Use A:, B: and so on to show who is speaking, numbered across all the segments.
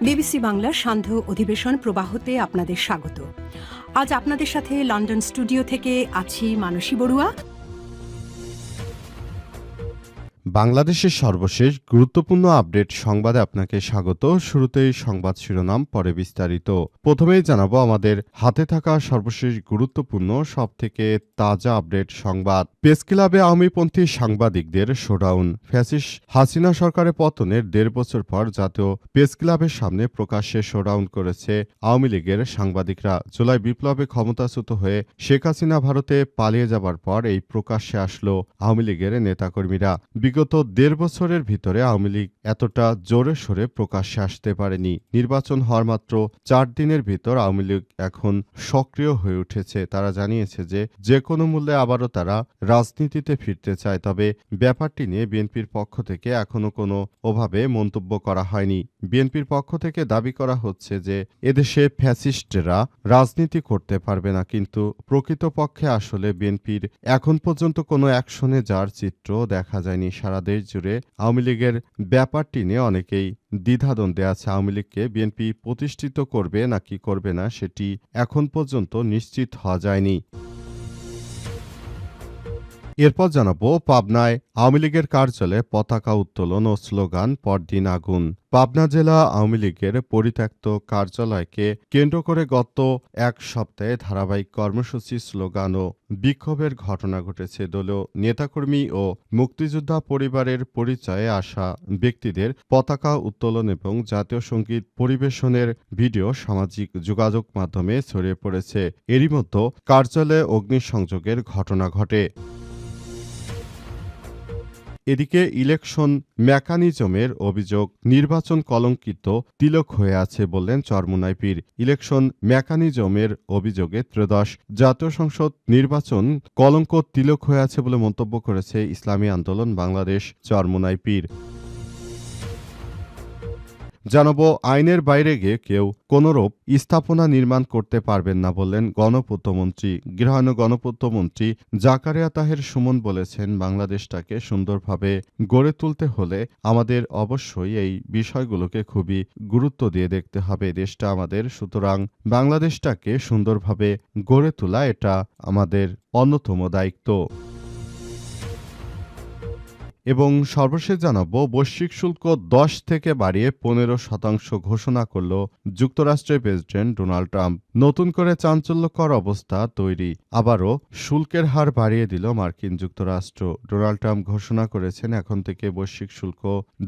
A: BBC বাংলার সান্ধ্য অধিবেশন প্রবাহতে আপনাদের স্বাগত। আজ আপনাদের সাথে লন্ডন স্টুডিও থেকে আছি মানসী বড়ুয়া।
B: বাংলাদেশের সর্বশেষ গুরুত্বপূর্ণ আপডেট সংবাদে আপনাকে স্বাগত। শুরুতেই সংবাদ শিরোনাম, পরে বিস্তারিত। প্রথমেই জানাবো আমাদের হাতে থাকা সর্বশেষ গুরুত্বপূর্ণ সবথেকে তাজা আপডেট সংবাদ। প্রেস ক্লাবে আওয়ামীপন্থী সাংবাদিকদের শোডাউন। ফ্যাসিস্ট হাসিনা সরকারের পতনের ১.৫ বছর পর জাতীয় প্রেস ক্লাবের সামনে প্রকাশ্যে শোডাউন করেছে আওয়ামী লীগের সাংবাদিকরা। জুলাই বিপ্লবে ক্ষমতাচ্যুত হয়ে শেখ হাসিনা ভারতে পালিয়ে যাবার পর এই প্রকাশ্যে আসলো আওয়ামী লীগের নেতাকর্মীরা। বিগত ১.৫ বছরের ভিতরে আওয়ামী লীগ এতটা জোরে সোরে প্রকাশ্যে আসতে পারেনি। নির্বাচন হওয়ার মাত্র ৪ দিনের ভিতর আওয়ামী লীগ এখন সক্রিয় হয়ে উঠেছে। তারা জানিয়েছে যে কোনো মূল্যে আবারও তারা রাজনীতিতে ফিরতে চায়। তবে ব্যাপারটি নিয়ে বিএনপির পক্ষ থেকে এখনো কোনো ওভাবে মন্তব্য করা হয়নি। বিএনপির পক্ষ থেকে দাবি করা হচ্ছে যে এদেশে ফ্যাসিস্টরা রাজনীতি করতে পারবে না, কিন্তু প্রকৃতপক্ষে আসলে বিএনপির এখন পর্যন্ত কোনো অ্যাকশনে যাওয়ার চিত্র দেখা যায়নি। সারা দেশ জুড়ে আওয়ামী লীগের ব্যাপারটি নিয়ে অনেকেই দ্বিধাদ্বন্দ্বে আছে। আওয়ামী লীগকে বিএনপি প্রতিষ্ঠিত করবে নাকি করবে না সেটি এখন পর্যন্ত নিশ্চিত হওয়া যায়নি। এরপর জানাবো পাবনায় আওয়ামী লীগের কার্যালয়ে পতাকা উত্তোলন ও স্লোগান, পরদিন আগুন। পাবনা জেলা আওয়ামী লীগের পরিত্যক্ত কার্যালয়কে কেন্দ্র করে গত এক সপ্তাহে ধারাবাহিক কর্মসূচি, স্লোগান ও বিক্ষোভের ঘটনা ঘটেছে। দলীয় নেতাকর্মী ও মুক্তিযোদ্ধা পরিবারের পরিচয়ে আসা ব্যক্তিদের পতাকা উত্তোলন এবং জাতীয় সঙ্গীত পরিবেশনের ভিডিও সামাজিক যোগাযোগ মাধ্যমে ছড়িয়ে পড়েছে। এরই মধ্যে কার্যালয়ে অগ্নিসংযোগের ঘটনা ঘটে। এদিকে ইলেকশন মেকানিজমের অভিযোগ, নির্বাচন কলঙ্কিত তিলক হয়ে আছে বললেন চরমোনাই পীর। ইলেকশন মেকানিজমের অভিযোগে ত্রয়োদশ জাতীয় সংসদ নির্বাচন কলঙ্ক তিলক হয়ে আছে বলে মন্তব্য করেছে ইসলামী আন্দোলন বাংলাদেশ চরমোনাই পীর। জানাবো আইনের বাইরে গিয়ে কেউ কোনরূপ স্থাপনা নির্মাণ করতে পারবেন না বললেন গণপূর্তমন্ত্রী। গৃহায়ন গণপূর্তমন্ত্রী জাকারিয়া তাহের সুমন বলেছেন, বাংলাদেশটাকে সুন্দরভাবে গড়ে তুলতে হলে আমাদের অবশ্যই এই বিষয়গুলোকে খুবই গুরুত্ব দিয়ে দেখতে হবে। দেশটা আমাদের, সুতরাং বাংলাদেশটাকে সুন্দরভাবে গড়ে তোলা এটা আমাদের অন্যতম দায়িত্ব। এবং সর্বশেষ জানাবো বৈশ্বিক শুল্ক ১০ থেকে বাড়িয়ে ১৫% ঘোষণা করল যুক্তরাষ্ট্রের প্রেসিডেন্ট ডোনাল্ড ট্রাম্প। নতুন করে চাঞ্চল্যকর অবস্থা তৈরি, আবারও শুল্কের হার বাড়িয়ে দিল মার্কিন যুক্তরাষ্ট্র। ডোনাল্ড ট্রাম্প ঘোষণা করেছেন এখন থেকে বৈশ্বিক শুল্ক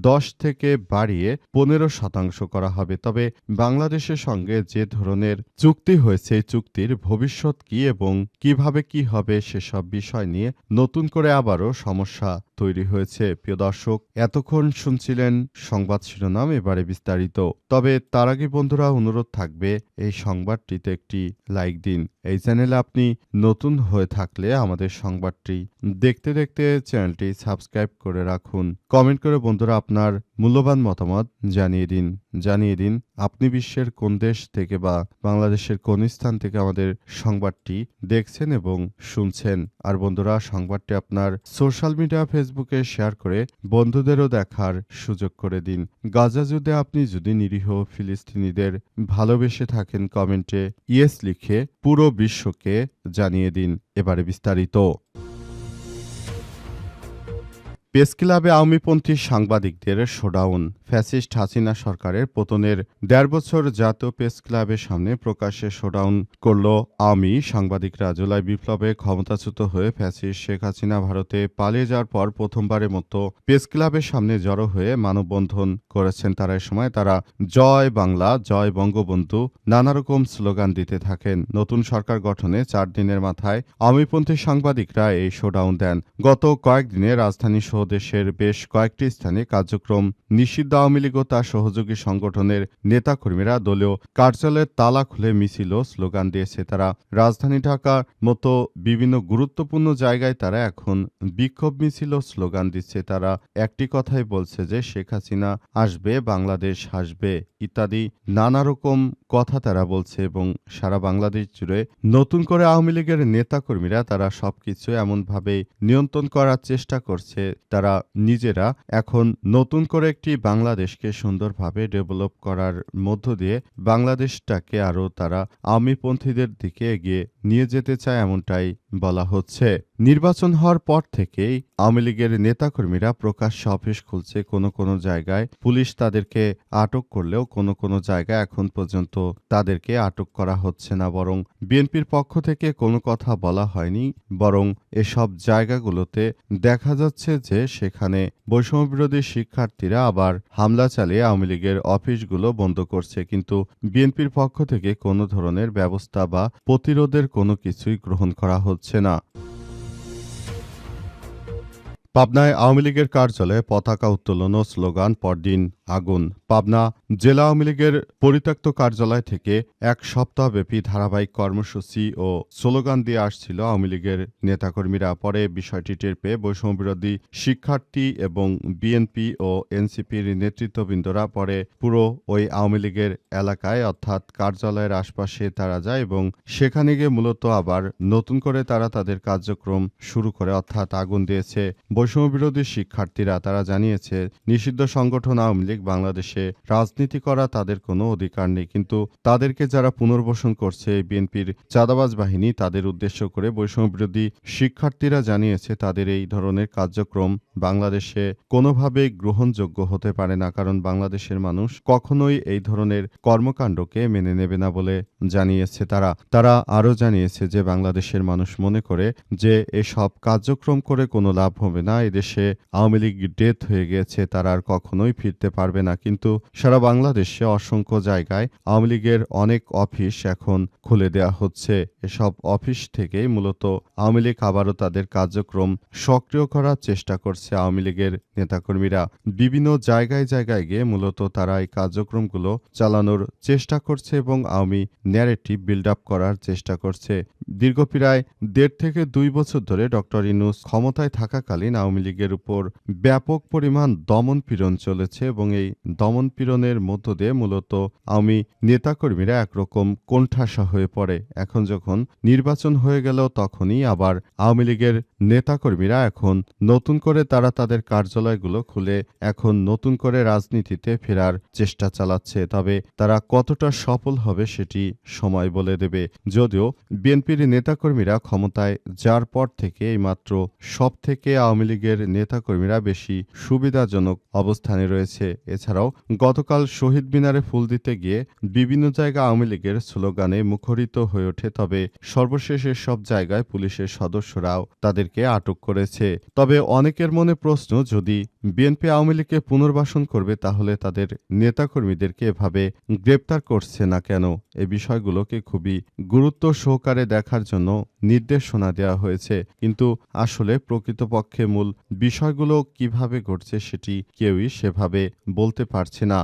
B: ১০ থেকে বাড়িয়ে ১৫% করা হবে। তবে বাংলাদেশের সঙ্গে যে ধরনের চুক্তি হয়েছে এই চুক্তির ভবিষ্যৎ কি এবং কিভাবে কি হবে সেসব বিষয় নিয়ে নতুন করে আবারও সমস্যা তৈরি হয়েছে। প্রিয় দর্শক, এতক্ষণ শুনছিলেন সংবাদ শিরোনাম, এবারে বিস্তারিত। তবে তার আগে বন্ধুরা অনুরোধ থাকবে এই সংবাদটিতে একটি লাইক দিন। এই চ্যানেলে আপনি নতুন হয়ে থাকলে আমাদের সংবাদটি দেখতে দেখতে চ্যানেলটি সাবস্ক্রাইব করে রাখুন। কমেন্ট করে বন্ধুরা আপনার মূল্যবান মতামত জানিয়ে দিন আপনি বিশ্বের কোন দেশ থেকে বা বাংলাদেশের কোন স্থান থেকে আমাদের সংবাদটি দেখছেন এবং শুনছেন। আর বন্ধুরা সংবাদটি আপনার সোশ্যাল মিডিয়া ফেসবুকে শেয়ার করে বন্ধুদেরও দেখার সুযোগ করে দিন। গাজা যুদ্ধে আপনি যদি নিরীহ ফিলিস্তিনিদের ভালোবেসে থাকেন কমেন্টে ইয়েস লিখে পুরো বিশ্বকে জানিয়ে দিন। এবারে বিস্তারিত। প্রেস ক্লাবে আওয়ামীপন্থী সাংবাদিকদের শোডাউন। ফ্যাসিস্ট হাসিনা সরকারের পতনের ১.৫ বছর জাতীয় প্রেস ক্লাবের সামনে প্রকাশ্যে শোডাউন করল আওয়ামী সাংবাদিকরা। জুলাই বিপ্লবে ক্ষমতাচ্যুত হয়ে ফ্যাসিস্ট শেখ হাসিনা ভারতে পালিয়ে যাওয়ার পর প্রথমবারের মতো প্রেস ক্লাবের সামনে জড়ো হয়ে মানববন্ধন করেছেন তারা। এ সময় তারা জয় বাংলা, জয় বঙ্গবন্ধু নানা রকম স্লোগান দিতে থাকেন। নতুন সরকার গঠনে ৪ দিনের মাথায় আওয়ামীপন্থী সাংবাদিকরা এই শোডাউন দেন। গত কয়েকদিনে রাজধানী সহ দেশের বেশ কয়েকটি স্থানে কার্যক্রম নিষিদ্ধ। আওয়ামী লীগ ও তার সহযোগী সংগঠনের নেতাকর্মীরা দলীয় কার্যালয়ের তালা খুলে মিছিল ও স্লোগান দিয়েছে। তারা রাজধানী ঢাকার মতো বিভিন্ন গুরুত্বপূর্ণ জায়গায় তারা এখন বিক্ষোভ মিছিল ও স্লোগান দিচ্ছে। তারা একটি কথাই বলছে যে শেখ হাসিনা আসবে, বাংলাদেশ হাসবে ইত্যাদি নানা রকম কথা তারা বলছে এবং সারা বাংলাদেশ জুড়ে নতুন করে আওয়ামী লীগের নেতাকর্মীরা তারা সবকিছু এমনভাবে নিয়ন্ত্রণ করার চেষ্টা করছে, তারা নিজেরা এখন নতুন করে একটি বাংলাদেশকে সুন্দরভাবে ডেভেলপ করার মধ্য দিয়ে বাংলাদেশটাকে আরও তারা আওয়ামীপন্থীদের দিকে এগিয়ে নিয়ে যেতে চায়, এমনটাই বলা হচ্ছে। নির্বাচন হওয়ার পর থেকেই আওয়ামী লীগের নেতাকর্মীরা প্রকাশ্যে অফিস খুলছে। কোনো কোনো জায়গায় পুলিশ তাদেরকে আটক করলেও কোনো কোনো জায়গায় এখন পর্যন্ত তাদেরকে আটক করা হচ্ছে না, বরং বিএনপির পক্ষ থেকে কোনো কথা বলা হয়নি, বরং এসব জায়গাগুলোতে দেখা যাচ্ছে যে সেখানে বৈষম্যবিরোধী শিক্ষার্থীরা আবার হামলা চালিয়ে আওয়ামী লীগের অফিসগুলো বন্ধ করছে, কিন্তু বিএনপির পক্ষ থেকে কোনো ধরনের ব্যবস্থা বা প্রতিরোধের কোনো কিছুই গ্রহণ করা হচ্ছে না। পাবনায় আওয়ামী লীগের কার্যালয়ে পতাকা উত্তোলন ও স্লোগান, পরদিন আগুন। পাবনা জেলা আওয়ামী লীগের পরিত্যক্ত কার্যালয় থেকে এক সপ্তাহব্যাপী ধারাবাহিক কর্মসূচি ও স্লোগান দিয়ে আসছিল আওয়ামী লীগের নেতাকর্মীরা। পরে বিষয়টি টের পেয়ে বৈষম্যবিরোধী শিক্ষার্থী এবং বিএনপি ও এনসিপির নেতৃত্ববৃন্দরা পরে পুরো ওই আওয়ামী লীগের এলাকায় অর্থাৎ কার্যালয়ের আশপাশে তারা যায় এবং সেখানে গিয়ে মূলত আবার নতুন করে তারা তাদের কার্যক্রম শুরু করে, অর্থাৎ আগুন দিয়েছে বৈষম্যবিরোধী শিক্ষার্থীরা। তারা জানিয়েছে নিষিদ্ধ সংগঠন আওয়ামী লীগ বাংলাদেশে রাজনীতি করা তাদের কোনো অধিকার নেই, কিন্তু তাদেরকে যারা পুনর্বাসন করছে বিএনপির চাঁদাবাজ বাহিনী, তাদের উদ্দেশ্য করে বৈষম্যবিরোধী শিক্ষার্থীরা জানিয়েছে তাদের এই ধরনের কার্যক্রম বাংলাদেশে কোনোভাবেই গ্রহণযোগ্য হতে পারে না, কারণ বাংলাদেশের মানুষ কখনোই এই ধরনের কর্মকাণ্ডকে মেনে নেবে না বলে জানিয়েছে তারা আরও জানিয়েছে যে বাংলাদেশের মানুষ মনে করে যে এসব কার্যক্রম করে কোনো লাভ হবে না, এদেশে আওয়ামী লীগ ডেথ হয়ে গেছে, তারা আর কখনোই ফিরতে পারবে না। কিন্তু সারা বাংলাদেশে অসংখ্য জায়গায় আওয়ামী লীগের অনেক অফিস এখন খুলে দেওয়া হচ্ছে। এসব অফিস থেকেই মূলত আওয়ামী লীগ আবারও তাদের কার্যক্রম সক্রিয় করার চেষ্টা করছে। আওয়ামী লীগের নেতাকর্মীরা বিভিন্ন জায়গায় জায়গায় গিয়ে মূলত তারা এই কার্যক্রমগুলো চালানোর চেষ্টা করছে এবং আওয়ামী ন্যারেটিভ বিল্ড আপ করার চেষ্টা করছে। দীর্ঘ প্রায় 1.5 থেকে 2 বছর ধরে ডক্টর ইউনূস ক্ষমতায় থাকাকালীন আওয়ামী লীগের উপর ব্যাপক পরিমাণ দমন-পীড়ন চলেছে এবং এই দমন-পীড়নের মধ্য দিয়ে মূলত আওয়ামী নেতাকর্মীরা একরকম কোণঠাসা হয়ে পড়ে। এখন যখন নির্বাচন হয়ে গেল তখনই আবার আওয়ামী লীগের নেতাকর্মীরা এখন নতুন করে তারা তাদের কার্যালয়গুলো খুলে এখন নতুন করে রাজনীতিতে ফেরার চেষ্টা চালাচ্ছে। তবে তারা কতটা সফল হবে সেটি সময় বলে দেবে। যদিও বিএনপির নেতাকর্মীরা ক্ষমতায় যাওয়ার পর থেকে এইমাত্র সব থেকে আওয়ামী লীগের নেতাকর্মীরা বেশি সুবিধাজনক অবস্থানে রয়েছে। এছাড়াও গতকাল শহীদ মিনারে ফুল দিতে গিয়ে বিভিন্ন জায়গায় আওয়ামী লীগের স্লোগানে মুখরিত হয়ে ওঠে। তবে সর্বশেষ সব জায়গায় পুলিশের সদস্যরাও তাদেরকে আটক করেছে। তবে অনেকের মনে প্রশ্ন, যদি বিএনপি আওয়ামী লীগকে পুনর্বাসন করবে তাহলে তাদের নেতাকর্মীদেরকে এভাবে গ্রেপ্তার করছে না কেন? এই বিষয়গুলোকে খুবই গুরুত্ব সহকারে দেখার জন্য নির্দেশনা দেওয়া হয়েছে, কিন্তু আসলে প্রকৃতপক্ষে মূল বিষয়গুলো কিভাবে ঘটছে সেটি কেউই সেভাবে বলতে পারছে না।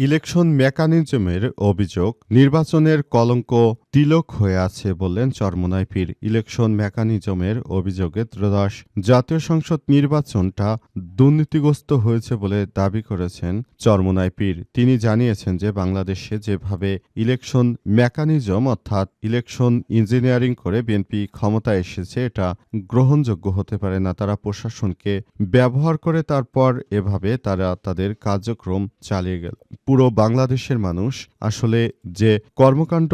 B: ইলেকশন মেকানিজমের অভিযোগ, নির্বাচনের কলঙ্ক তিলক হয়ে আছে বললেন চরমোনাই পীর। ইলেকশন মেকানিজমের অভিযোগে ত্রয়োদশ জাতীয় সংসদ নির্বাচনটা দুর্নীতিগ্রস্ত হয়েছে বলে দাবি করেছেন চরমোনাই পীর। তিনি জানিয়েছেন যে বাংলাদেশে যেভাবে ইলেকশন মেকানিজম অর্থাৎ ইলেকশন ইঞ্জিনিয়ারিং করে বিএনপি ক্ষমতায় এসেছে এটা গ্রহণযোগ্য হতে পারে না। তারা প্রশাসনকে ব্যবহার করে তারপর এভাবে তারা তাদের কার্যক্রম চালিয়ে গেল। পুরো বাংলাদেশের মানুষ আসলে যে কর্মকাণ্ড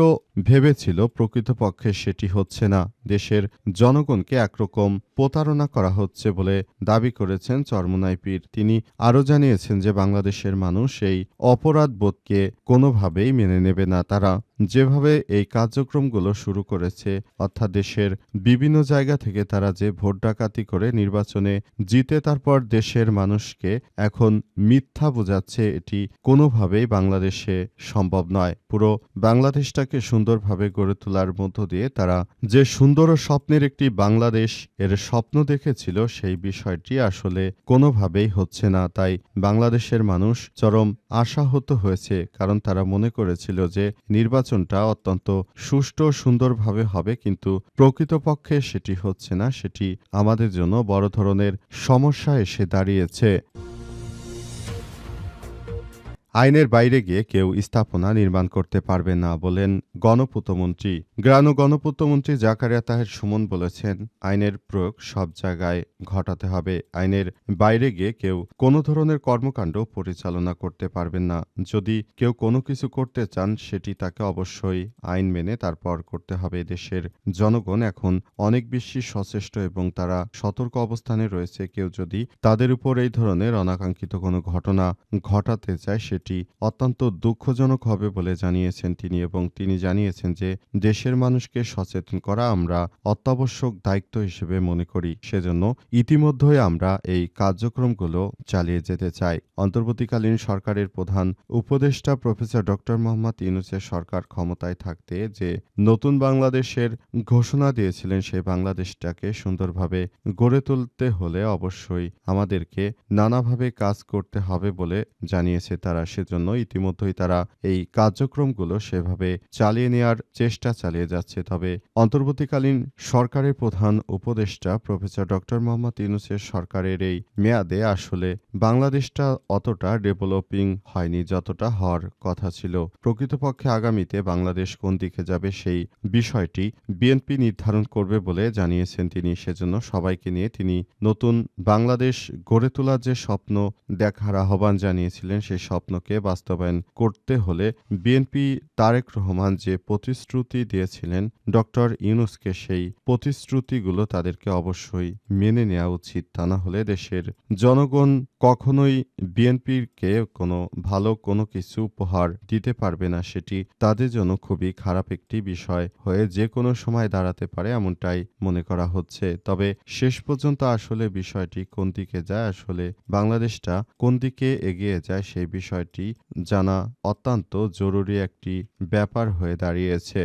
B: ভেবেছিল প্রকৃতপক্ষে সেটি হচ্ছে না। দেশের জনগণকে একরকম প্রতারণা করা হচ্ছে বলে দাবি করেছেন চরমোনাই পীর। তিনি আরও জানিয়েছেন যে বাংলাদেশের মানুষ এই অপরাধবোধকে কোনোভাবেই মেনে নেবে না। তারা যেভাবে এই কার্যক্রমগুলো শুরু করেছে, অর্থাৎ দেশের বিভিন্ন জায়গা থেকে তারা যে ভোট ডাকাতি করে নির্বাচনে জিতে তারপর দেশের মানুষকে এখন মিথ্যা বোঝাচ্ছে, এটি কোনোভাবেই বাংলাদেশে সম্ভব নয়। পুরো বাংলাদেশটাকে সুন্দরভাবে গড়ে তোলার মধ্য দিয়ে তারা যে সুন্দর ও স্বপ্নের একটি বাংলাদেশ এর স্বপ্ন দেখেছিল সেই বিষয়টি আসলে কোনোভাবেই হচ্ছে না। তাই বাংলাদেশের মানুষ চরম আশাহত হয়েছে, কারণ তারা মনে করেছিল যে নির্বাচনটা অত্যন্ত সুষ্ঠু সুন্দরভাবে হবে, কিন্তু প্রকৃতপক্ষে সেটি হচ্ছে না। সেটি আমাদের জন্য বড় ধরনের সমস্যা এসে দাঁড়িয়েছে। আইনের বাইরে গিয়ে কেউ স্থাপনা নির্মাণ করতে পারবে না বলেন গণপূর্তমন্ত্রী। গণপূর্তমন্ত্রী জাকারিয়া তাহের সুমন বলেছেন, আইনের প্রয়োগ সব জায়গায় ঘটাতে হবে। আইনের বাইরে গিয়ে কেউ কোনো ধরনের কর্মকাণ্ড পরিচালনা করতে পারবেন না। যদি কেউ কোনো কিছু করতে চান সেটি তাকে অবশ্যই আইন মেনে তারপর করতে হবে। দেশের জনগণ এখন অনেক বেশি সচেষ্ট এবং তারা সতর্ক অবস্থানে রয়েছে। কেউ যদি তাদের উপর এই ধরনের অনাকাঙ্ক্ষিত কোনো ঘটনা ঘটাতে চায় সেটি অত্যন্ত দুঃখজনক হবে বলে জানিয়েছেন তিনি, এবং তিনি জানিয়েছেন যে দেশের মানুষকে সচেতন করা আমরা অত্যাবশ্যক দায়িত্ব হিসেবে মনে করি। সেজন্য ইতিমধ্যেই আমরা এই কার্যক্রমগুলো চালিয়ে যেতে চাই। অন্তর্বর্তীকালীন সরকারের প্রধান উপদেষ্টা প্রফেসর ডক্টর মোহাম্মদ ইউনূসের সরকার ক্ষমতায় থাকতে যে নতুন বাংলাদেশের ঘোষণা দিয়েছিলেন, সেই বাংলাদেশটাকে সুন্দরভাবে গড়ে তুলতে হলে অবশ্যই আমাদেরকে নানাভাবে কাজ করতে হবে বলে জানিয়েছে তারা। সেজন্য ইতিমধ্যেই তারা এই কার্যক্রমগুলো সেভাবে চালিয়ে নেওয়ার চেষ্টা চালিয়ে যাচ্ছে। তবে অন্তর্বর্তীকালীন সরকারের প্রধান উপদেষ্টা প্রফেসর ডক্টর মোহাম্মদ ইউনূসের সরকারের এই মেয়াদে আসলে বাংলাদেশটা অতটা ডেভেলপিং হয়নি যতটা হওয়ার কথা ছিল। প্রকৃতপক্ষে আগামীতে বাংলাদেশ কোন দিকে যাবে সেই বিষয়টি বিএনপি নির্ধারণ করবে বলে জানিয়েছেন তিনি। সেজন্য সবাইকে নিয়ে তিনি নতুন বাংলাদেশ গড়ে তোলার যে স্বপ্ন দেখার আহ্বান জানিয়েছিলেন, সেই স্বপ্নকে বাস্তবায়ন করতে হলে বিএনপি তারেক রহমান যে প্রতিশ্রুতি দিয়েছিলেন ডক্টর ইউনূসকে, সেই প্রতিশ্রুতিগুলো তাদেরকে অবশ্যই মেনে নেওয়া উচিত। তা না হলে দেশের জনগণ কখনোই বিএনপিকে ভালো কোনো কিছু উপহার দিতে পারবে না। সেটি তাদের জন্য খুবই খারাপ একটি বিষয় হয়ে যে কোনো সময় দাঁড়াতে পারে, এমনটাই মনে করা হচ্ছে। তবে শেষ পর্যন্ত আসলে বিষয়টি কোন দিকে যায়, আসলে বাংলাদেশটা কোন দিকে এগিয়ে যায় সেই বিষয়টি জানা অত্যন্ত জরুরি একটি ব্যাপার হয়ে দাঁড়িয়েছে।